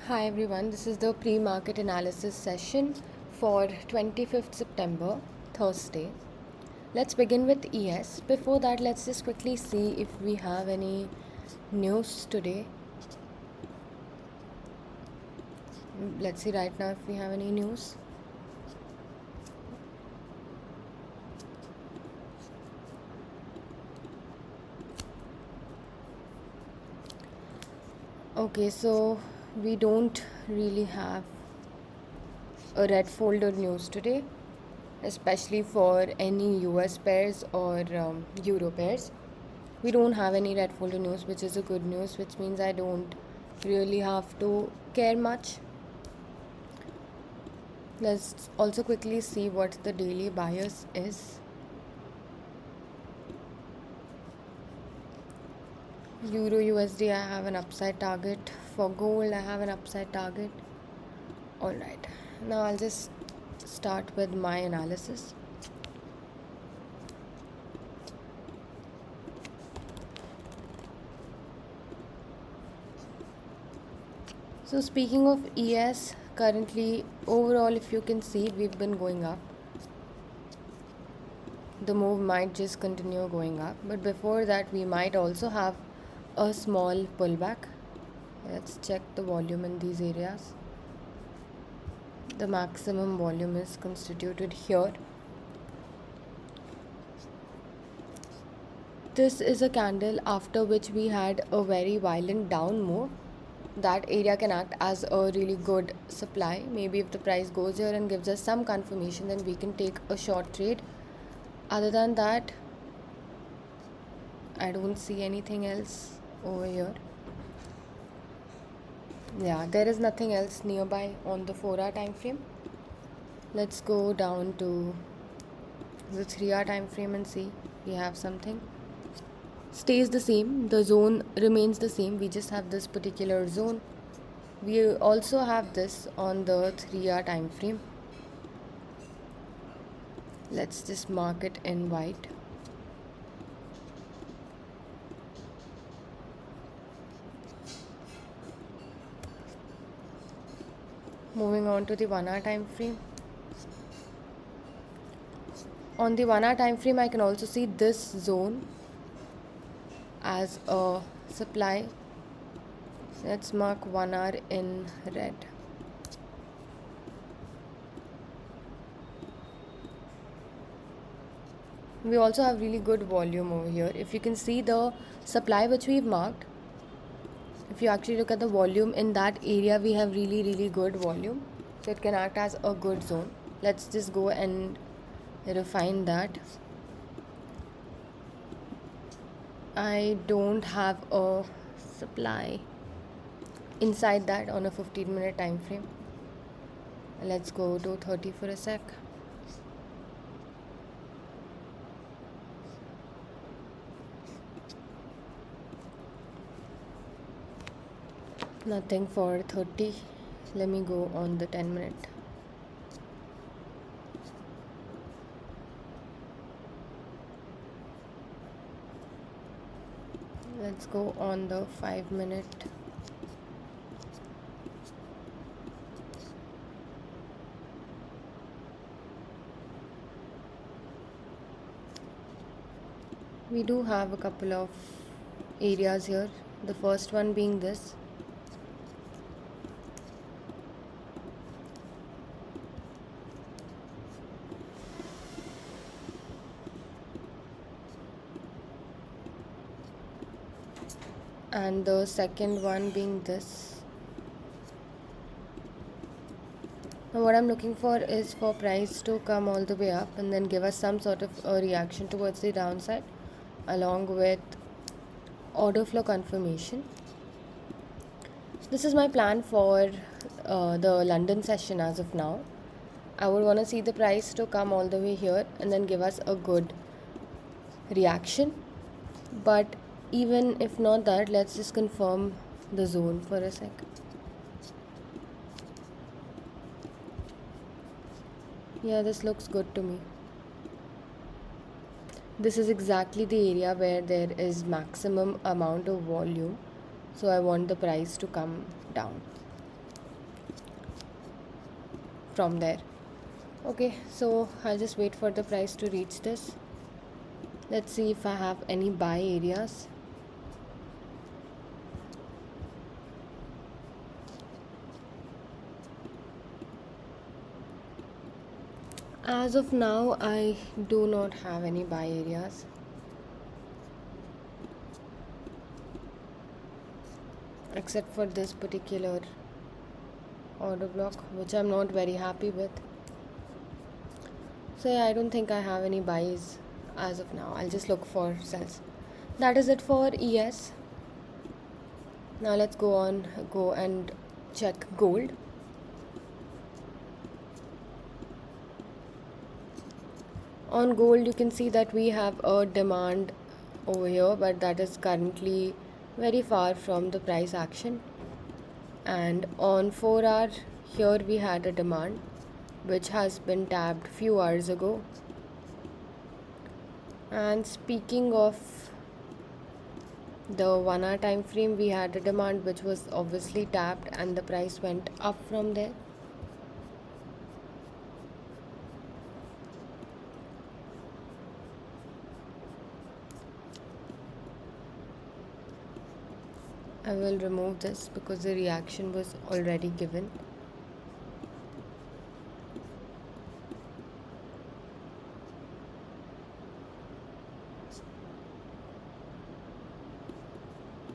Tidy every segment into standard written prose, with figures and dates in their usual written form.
Hi everyone, this is the pre-market analysis session for 25th September, Thursday. Let's begin with ES. Before that, let's just quickly see if we have any news today. Let's see right now if we have any news. Okay, so we don't really have a red folder news today, especially for any US pairs or Euro pairs. We don't have any red folder news, which is a good news, which means I don't really have to care much. Let's also quickly see what the daily bias is. Euro USD, I have an upside target. For gold, I have an upside target. Alright, now I'll just start with my analysis. So speaking of ES, currently overall if you can see, we've been going up. The move might just continue going up, but before that we might also have a small pullback. Let's check the volume in these areas. The maximum volume is constituted here. This is a candle after which we had a very violent down move. That area can act as a really good supply. Maybe if the price goes here and gives us some confirmation, then we can take a short trade. Other than that, I don't see anything else over here. Yeah, there is nothing else nearby on the 4-hour time frame. Let's go down to the 3-hour time frame and see if we have something. Stays the same, the zone remains the same, we just have this particular zone. We also have this on the 3-hour time frame. Let's just mark it in white. Moving on to the 1-hour time frame. On the 1-hour time frame, I can also see this zone as a supply. Let's mark 1 hour in red. We also have really good volume over here. If you can see the supply which we've marked, if you actually look at the volume in that area, we have really good volume, so it can act as a good zone. Let's just go and refine that. I don't have a supply inside that on a 15-minute time frame. Let's go to 30 for a sec. Nothing for 30. Let me go on the 10-minute. Let's go on the 5-minute. We do have a couple of areas here. The first one being this. And the second one being this. Now what I'm looking for is for price to come all the way up and then give us some sort of a reaction towards the downside, along with order flow confirmation. This is my plan for the London session as of now. I would want to see the price to come all the way here and then give us a good reaction. But even if not that, let's just confirm the zone for a sec. Yeah, this looks good to me. This is exactly the area where there is maximum amount of volume, so I want the price to come down. from there. Okay, so I'll just wait for the price to reach this. Let's see if I have any buy areas. As of now, I do not have any buy areas. Except for this particular order block, which I'm not very happy with. So yeah, I don't think I have any buys as of now. I'll just look for sells. That is it for ES. Now let's go and check gold. On gold, you can see that we have a demand over here, but that is currently very far from the price action. And on 4 hour, here we had a demand which has been tapped few hours ago. And speaking of the 1 hour time frame, we had a demand which was obviously tapped and the price went up from there. I will remove this because the reaction was already given.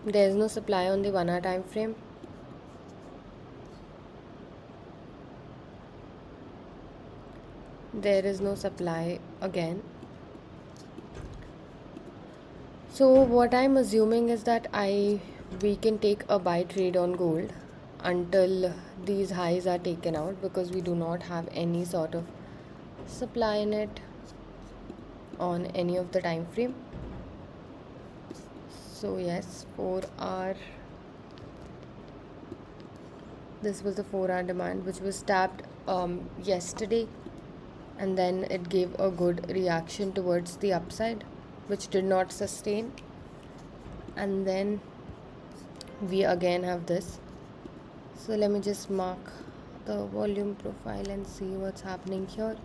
There is no supply on the 1 hour time frame. There is no supply again. So what I'm assuming is that we can take a buy trade on gold until these highs are taken out, because we do not have any sort of supply in it on any of the time frame. So yes, 4 hour, this was the 4 hour demand which was tapped yesterday, and then it gave a good reaction towards the upside which did not sustain, and then we again have this. So let me just mark the volume profile and see what's happening here.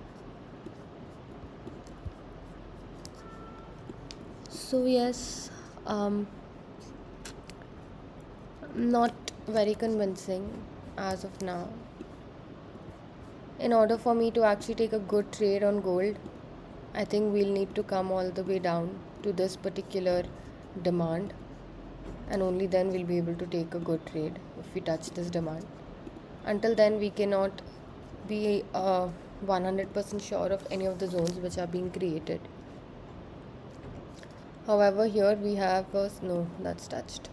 So yes, not very convincing as of now. In order for me to actually take a good trade on gold, I think we'll need to come all the way down to this particular demand, and only then we'll be able to take a good trade if we touch this demand. Until then, we cannot be 100% sure of any of the zones which are being created. However, here we have no, that's touched.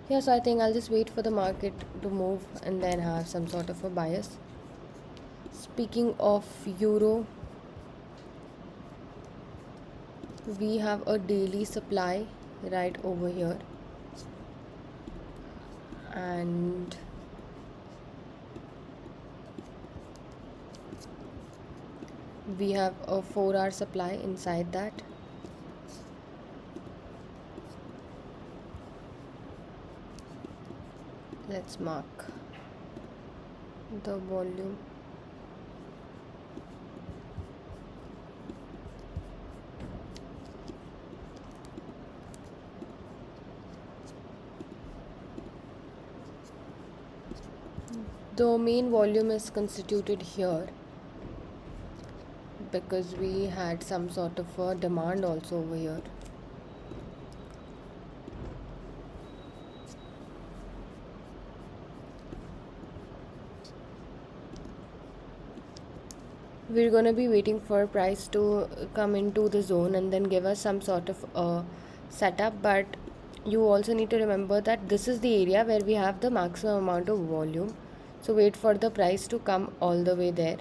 Yeah, so I think I'll just wait for the market to move and then have some sort of a bias. Speaking of euro, we have a daily supply right over here, and we have a 4 hour supply inside that. Let's mark the volume. The main volume is constituted here because we had some sort of a demand also over here. We're going to be waiting for price to come into the zone and then give us some sort of a setup, but you also need to remember that this is the area where we have the maximum amount of volume. So wait for the price to come all the way there.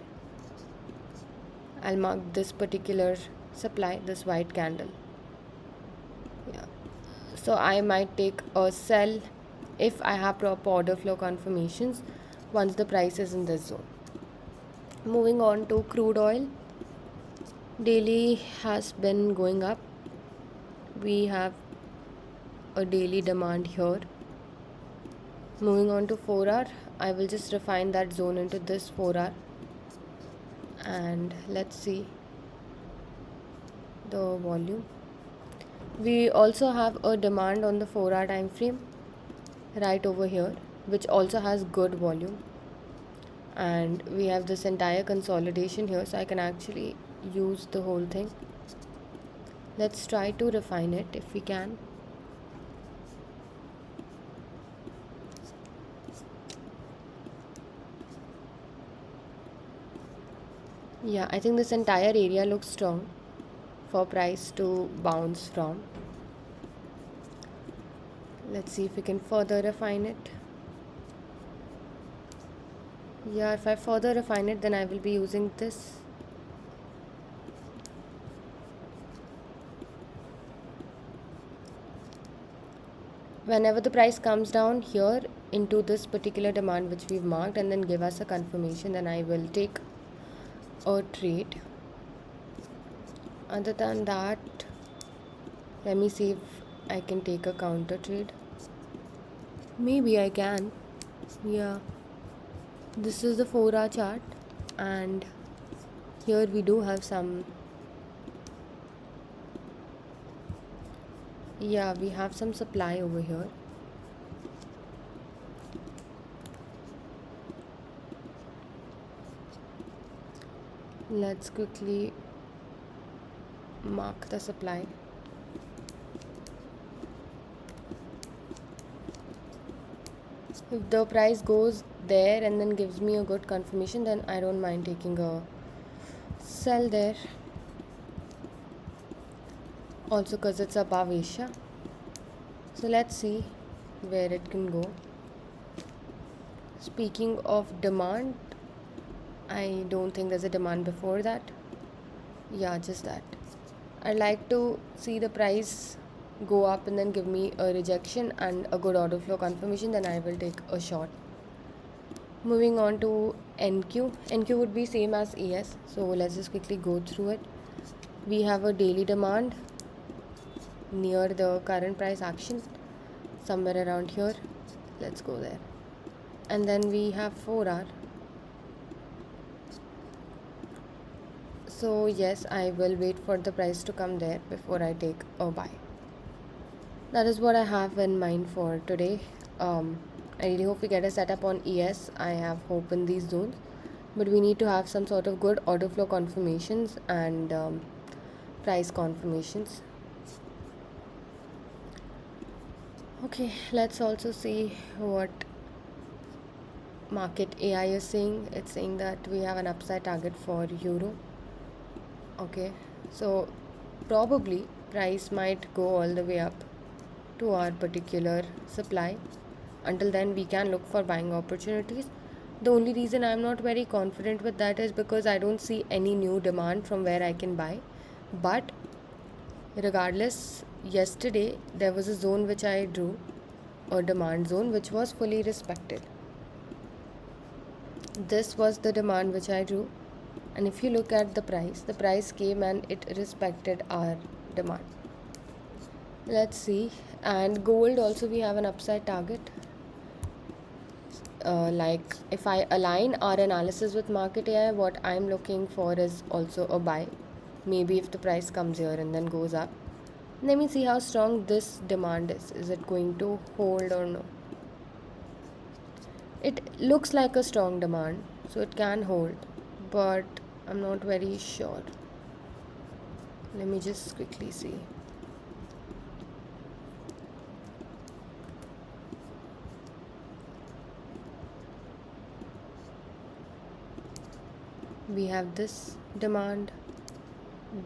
I'll mark this particular supply, this white candle. Yeah. So I might take a sell if I have proper order flow confirmations once the price is in this zone. Moving on to crude oil, daily has been going up. We have a daily demand here. Moving on to 4 hour, I will just refine that zone into this 4 hour. and let's see the volume. We also have a demand on the 4-hour time frame right over here, which also has good volume, and we have this entire consolidation here, so I can actually use the whole thing. Let's try to refine it if we can. Yeah, I think this entire area looks strong for price to bounce from. Let's see if we can further refine it. Yeah, if I further refine it, then I will be using this. Whenever the price comes down here into this particular demand which we've marked and then give us a confirmation, then I will take a trade. Other than that, let me see if I can take a counter trade. Maybe I can. Yeah, this is the 4-hour chart, and here we do have some. Yeah, we have some supply over here. Let's quickly mark the supply. If the price goes there and then gives me a good confirmation, then I don't mind taking a sell there. Also because it's above Asia. So let's see where it can go. Speaking of demand, I don't think there's a demand before that. Yeah, just that. I'd like to see the price go up and then give me a rejection and a good order flow confirmation, then I will take a short. Moving on to NQ. NQ would be same as ES, so let's just quickly go through it. We have a daily demand near the current price action, somewhere around here. Let's go there. And then we have 4-hour. So yes, I will wait for the price to come there before I take a buy. That is what I have in mind for today. I really hope we get a setup on ES. I have hope in these zones, but we need to have some sort of good order flow confirmations and price confirmations. Okay, let's also see what market AI is saying. It's saying that we have an upside target for euro. Okay, so probably price might go all the way up to our particular supply. Until then, we can look for buying opportunities. The only reason I'm not very confident with that is because I don't see any new demand from where I can buy. But regardless, yesterday there was a zone which I drew, a demand zone which was fully respected. This was the demand which I drew, and if you look at the price came and it respected our demand. Let's see. And gold also, we have an upside target. Like if I align our analysis with market AI, what I'm looking for is also a buy. Maybe if the price comes here and then goes up. Let me see how strong this demand is. Is it going to hold or no? It looks like a strong demand, so it can hold, but I'm not very sure. Let me just quickly see. We have this demand,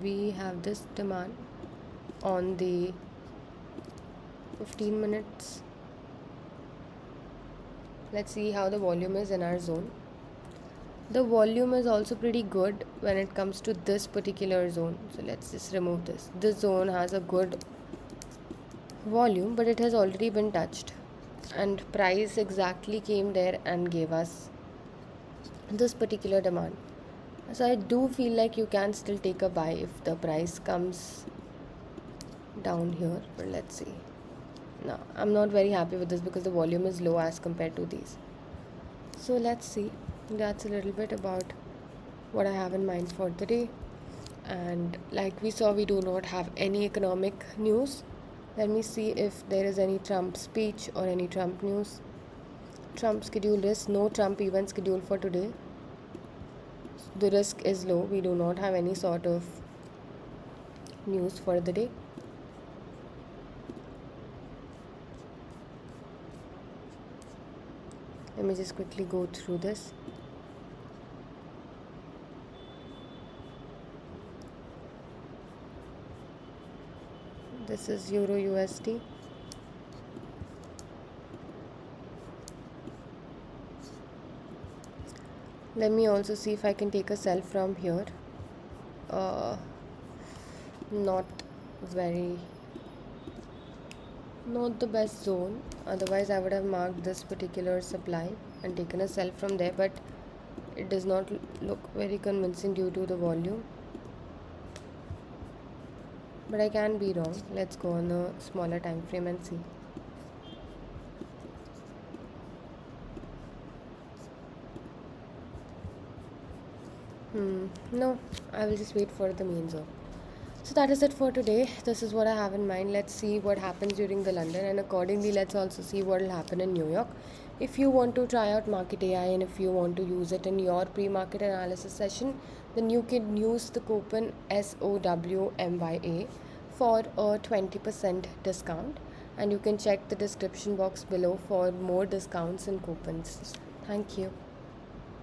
we have this demand on the 15 minutes. Let's see how the volume is in our zone. The volume is also pretty good when it comes to this particular zone. So let's just remove this. This zone has a good volume, but it has already been touched. And price exactly came there and gave us this particular demand. So I do feel like you can still take a buy if the price comes down here. But let's see. No, I'm not very happy with this because the volume is low as compared to these. So let's see. That's a little bit about what I have in mind for the day. And like we saw, we do not have any economic news. Let me see if there is any Trump speech or any Trump news. Trump schedule is no Trump event scheduled for today. The risk is low. We do not have any sort of news for the day. Let me just quickly go through this. This is Euro USD. Let me also see if I can take a sell from here. Not very, not the best zone. Otherwise, I would have marked this particular supply and taken a sell from there, but it does not look very convincing due to the volume. But I can be wrong. Let's go on a smaller time frame and see. No, I will just wait for the main zone. So that is it for today. This is what I have in mind. Let's see what happens during the London, and accordingly, let's also see what will happen in New York. If you want to try out Market AI and if you want to use it in your pre-market analysis session, then you can use the coupon SOWMYA for a 20% discount, and you can check the description box below for more discounts and coupons. Thank you.